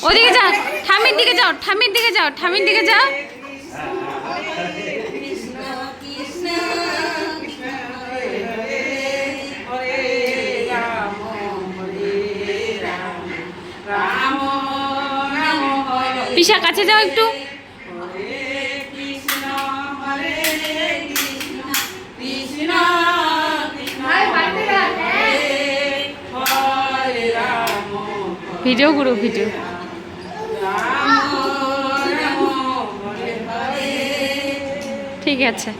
ওদিকে যাও, ঠামির দিকে যাও, ঠামির দিকে যাও, ঠামির দিকে যাও। পিসা কাছে যাও একটু। ভিডিও গুরু ভিডিও। ঠিক আছে।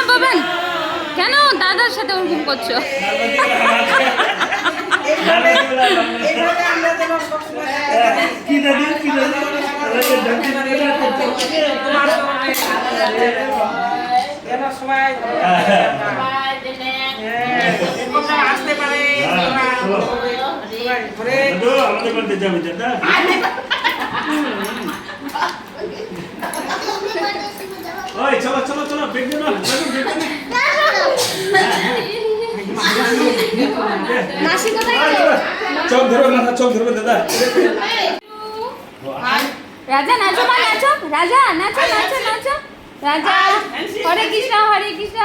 বাবান কেন দাদার সাথে ওরকম করছো? চলো চলো চলো বেগ না চোখ ধরবে না, চোখ ধরবে দাদা। রাজা নাচো, মা নাচো, রাজা নাচো নাচো নাচো, রাজা হরে কৃষ্ণ হরে কৃষ্ণ।